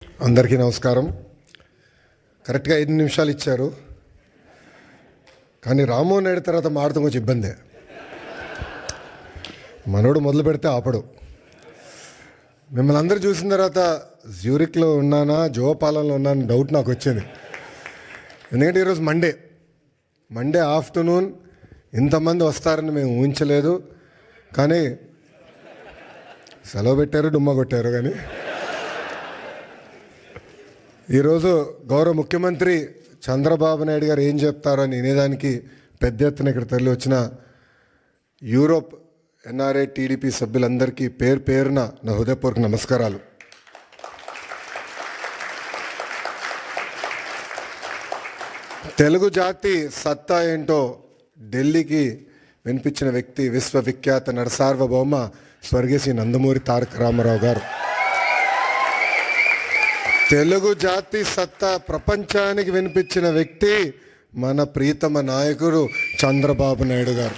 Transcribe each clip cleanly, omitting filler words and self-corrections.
అందరికీ నమస్కారం. కరెక్ట్గా 5 నిమిషాలు ఇచ్చారు, కానీ రామ్మోహన్ నాయుడు తర్వాత మాడతాం కొంచెం ఇబ్బందే. మనోడు మొదలు పెడితే ఆపడు. మిమ్మల్ని అందరూ చూసిన తర్వాత జ్యూరిక్లో ఉన్నానా జోపాలంలో ఉన్నానా డౌట్ నాకు వచ్చింది. ఎందుకంటే ఈరోజు మండే ఆఫ్టర్నూన్ ఇంతమంది వస్తారని మేము ఊహించలేదు. కానీ సెలవు పెట్టారు, డుమ్మా కొట్టారు. కానీ ఈరోజు గౌరవ ముఖ్యమంత్రి చంద్రబాబు నాయుడు గారు ఏం చెప్తారని వినేదానికి పెద్ద ఎత్తున ఇక్కడ తరలి వచ్చిన యూరోప్ ఎన్ఆర్ఐ టీడీపీ సభ్యులందరికీ పేరున నా హృదయపూర్వక నమస్కారాలు. తెలుగు జాతి సత్తా ఏంటో ఢిల్లీకి వినిపించిన వ్యక్తి విశ్వవిఖ్యాత నరసార్వభౌమ స్వర్గీయ శ్రీ నందమూరి తారక రామారావు గారు. తెలుగు జాతి సత్తా ప్రపంచానికి వినిపించిన వ్యక్తి మన ప్రీతమ నాయకుడు చంద్రబాబు నాయుడు గారు.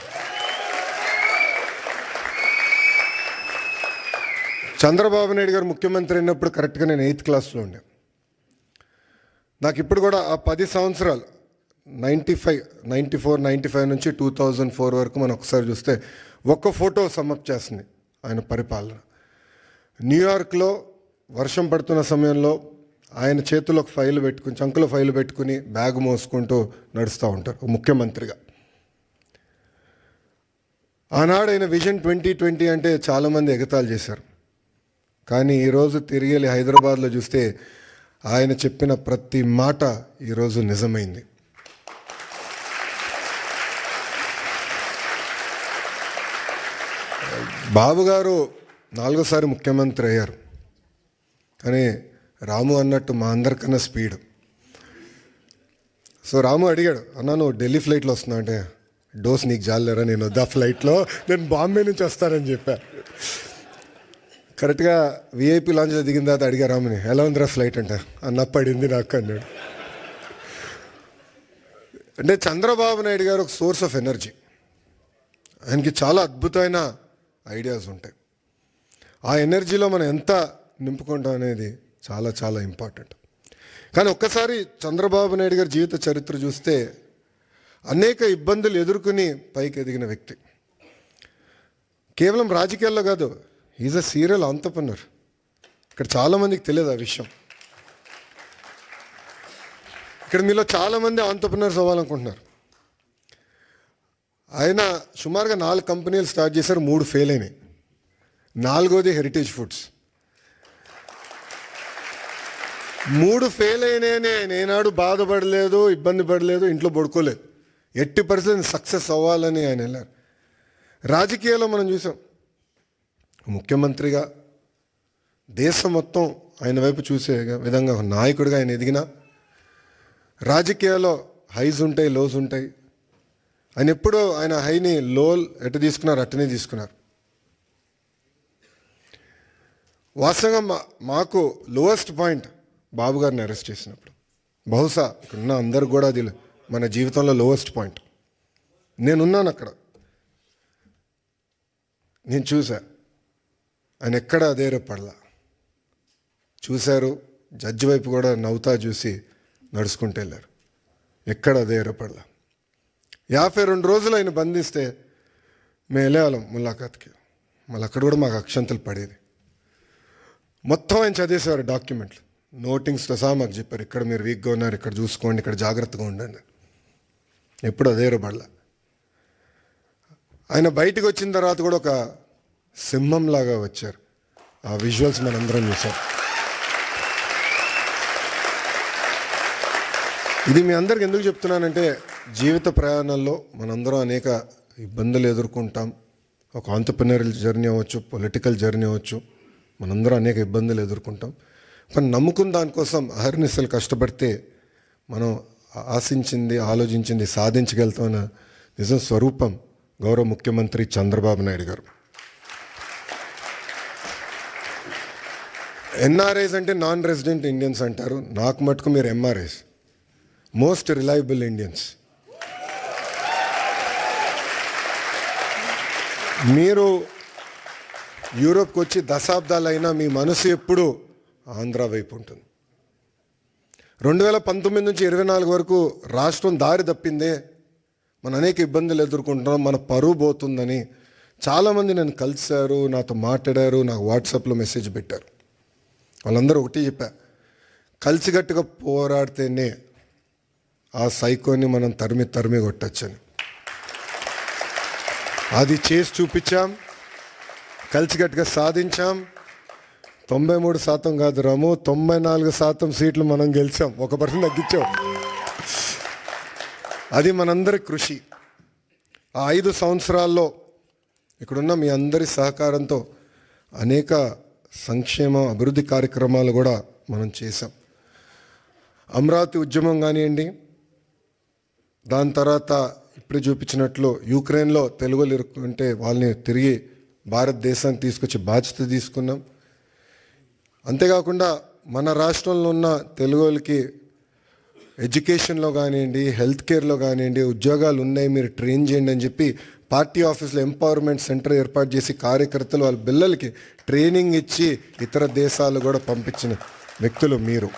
చంద్రబాబు నాయుడు గారు ముఖ్యమంత్రి అయినప్పుడు కరెక్ట్గా నేను 8th క్లాస్లో ఉండే. నాకు ఇప్పుడు కూడా ఆ 10 సంవత్సరాలు 94, 95 నుంచి 2004 వరకు మనం ఒకసారి చూస్తే ఒక్క ఫోటో సమ్మప్ చేస్తుంది ఆయన పరిపాలన. న్యూయార్క్లో వర్షం పడుతున్న సమయంలో ఆయన చేతిలో ఒక ఫైల్ పెట్టుకుని, చంకులో ఫైల్ పెట్టుకుని బ్యాగ్ మోసుకుంటూ నడుస్తూ ఉంటారు ముఖ్యమంత్రిగా. ఆనాడు ఆయన విజన్ 2020 అంటే చాలామంది ఎగతాళి చేశారు. కానీ ఈరోజు తిరిగి వెళ్ళి హైదరాబాద్లో చూస్తే ఆయన చెప్పిన ప్రతి మాట ఈరోజు నిజమైంది. బాబు గారు 4వ సారి ముఖ్యమంత్రి అయ్యారు. కానీ రాము అన్నట్టు మా అందరికన్నా స్పీడ్. సో రాము అడిగాడు, అన్నా నువ్వు ఢిల్లీ ఫ్లైట్లో వస్తున్నా అంటే, డోస్ నీకు జాలేరా, నేను వద్దా ఫ్లైట్లో, నేను బాంబే నుంచి వస్తానని చెప్పా. కరెక్ట్గా విఐపి లాంచ్లో దిగిన తర్వాత అడిగా రాముని, ఎలా ఉందిరా ఫ్లైట్ అంటే, అన్న పడింది నాకు అన్నాడు. అంటే చంద్రబాబు నాయుడు గారు ఒక సోర్స్ ఆఫ్ ఎనర్జీ. ఆయనకి చాలా అద్భుతమైన ఐడియాస్ ఉంటాయి. ఆ ఎనర్జీలో మనం ఎంత నింపుకుంటాం అనేది చాలా చాలా ఇంపార్టెంట్. కానీ ఒక్కసారి చంద్రబాబు నాయుడు గారి జీవిత చరిత్ర చూస్తే అనేక ఇబ్బందులు ఎదుర్కొని పైకి ఎదిగిన వ్యక్తి. కేవలం రాజకీయాల్లో కాదు, ఈజ్ అ సీరియల్ ఆంటర్‌ప్రెన్యూర్. ఇక్కడ చాలామందికి తెలియదు ఆ విషయం. ఇక్కడ మీలో చాలామంది ఆంటర్‌ప్రెన్యూర్స్ అవ్వాలనుకుంటున్నారు. ఆయన సుమారుగా 4 కంపెనీలు స్టార్ట్ చేశారు, 3 ఫెయిల్ అయినాయి. 4వది హెరిటేజ్ ఫుడ్స్. 3 ఫెయిల్ అయినాయని ఆయన ఏనాడు బాధపడలేదు, ఇబ్బంది పడలేదు, ఇంట్లో పడుకోలేదు. ఎట్టి పరిస్థితులు సక్సెస్ అవ్వాలని ఆయన వెళ్ళారు. రాజకీయాల్లో మనం చూసాం, ముఖ్యమంత్రిగా దేశం మొత్తం ఆయన వైపు చూసే విధంగా ఒక నాయకుడిగా ఆయన ఎదిగిన. రాజకీయాల్లో హైస్ ఉంటాయి, లోస్ ఉంటాయి. ఆయన ఎప్పుడూ ఆయన హైని లో ఎటు తీసుకున్నారు అట్టనే తీసుకున్నారు. వాస్తవంగా మాకు లోయెస్ట్ పాయింట్ బాబు గారిని అరెస్ట్ చేసినప్పుడు, బహుశా ఇక్కడున్న అందరు కూడా అది మన జీవితంలో లోయెస్ట్ పాయింట్. నేనున్నాను అక్కడ, నేను చూసా. ఆయన ఎక్కడ అధైర్యపడలా. చూశారు, జడ్జి వైపు కూడా నవ్వుతా చూసి నడుచుకుంటూ వెళ్ళారు. ఎక్కడ అధైర్యపడలా. 52 రోజులు ఆయన బంధిస్తే మేము వెళ్ళేవాళ్ళం ములాఖాత్కి. మళ్ళీ అక్కడ కూడా మాకు అక్షంతలు పడేది. మొత్తం ఆయన చదివేసేవారు డాక్యుమెంట్లు, నోటింగ్స్తో సహా మాకు చెప్పారు, ఇక్కడ మీరు వీక్గా ఉన్నారు, ఇక్కడ చూసుకోండి, ఇక్కడ జాగ్రత్తగా ఉండండి. ఎప్పుడు అధైర్యపడలా. ఆయన బయటకు వచ్చిన తర్వాత కూడా ఒక సింహంలాగా వచ్చారు. ఆ విజువల్స్ మనందరం చూసాం. ఇది మీ అందరికి ఎందుకు చెప్తున్నానంటే, జీవిత ప్రయాణంలో మనందరం అనేక ఇబ్బందులు ఎదుర్కొంటాం. ఒక ఆంటర్‌ప్రెన్యూరల్ జర్నీ అవ్వచ్చు, పొలిటికల్ జర్నీ అవ్వచ్చు, మనందరం అనేక ఇబ్బందులు ఎదుర్కొంటాం. కానీ నమ్ముకున్న దానికోసం అహర్నిశలు కష్టపడితే మనం ఆశించింది, ఆలోచించింది సాధించగలుగుతామన్న నిజం స్వరూపం గౌరవ ముఖ్యమంత్రి చంద్రబాబు నాయుడు గారు. ఎన్ఆర్ఐస్ అంటే నాన్ రెసిడెంట్ ఇండియన్స్ అంటారు. నాకు మటుకు మీరు ఎంఆర్ఐస్, మోస్ట్ రిలయబుల్ ఇండియన్స్. మీరు యూరోప్కి వచ్చి దశాబ్దాలైనా మీ మనసు ఎప్పుడు ఆంధ్ర వైపు ఉంటుంది. 2019 నుంచి 24 వరకు రాష్ట్రం దారి తప్పిందే, మనం అనేక ఇబ్బందులు ఎదుర్కొంటున్నాం, మన పరువు పోతుందని చాలామంది నన్ను కలిశారు, నాతో మాట్లాడారు, నాకు వాట్సాప్లో మెసేజ్ పెట్టారు. వాళ్ళందరూ ఒకటి చెప్పా, కలిసికట్టుగా పోరాడితేనే ఆ సైకోని మనం తరిమి కొట్టచ్చని. అది చేసి చూపించాం, కలిసికట్టుగా సాధించాం. 93% కాదు రాము, 94% సీట్లు మనం గెలిచాం, 1% తగ్గించాం. అది మనందరి కృషి. ఆ 5 సంవత్సరాల్లో ఇక్కడున్న మీ అందరి సహకారంతో అనేక సంక్షేమ అభివృద్ధి కార్యక్రమాలు కూడా మనం చేశాం. అమరావతి ఉద్యమం కానివ్వండి, దాని తర్వాత ఇప్పుడు చూపించినట్లు యుక్రెయిన్లో తెలుగులు ఇరుక్కుంటే వాళ్ళని తిరిగి భారతదేశానికి తీసుకొచ్చి బాధ్యత తీసుకున్నాం. అంతేకాకుండా మన రాష్ట్రంలో ఉన్న తెలుగు వాళ్ళకి ఎడ్యుకేషన్లో కానివ్వండి, హెల్త్ కేర్లో కానివ్వండి ఉద్యోగాలు ఉన్నాయి, మీరు ట్రైన్ చేయండి అని చెప్పి పార్టీ ఆఫీస్లో ఎంపవర్మెంట్ సెంటర్ ఏర్పాటు చేసి కార్యకర్తలు వాళ్ళ పిల్లలకి ట్రైనింగ్ ఇచ్చి ఇతర దేశాలు కూడా పంపించిన వ్యక్తులు మీరు.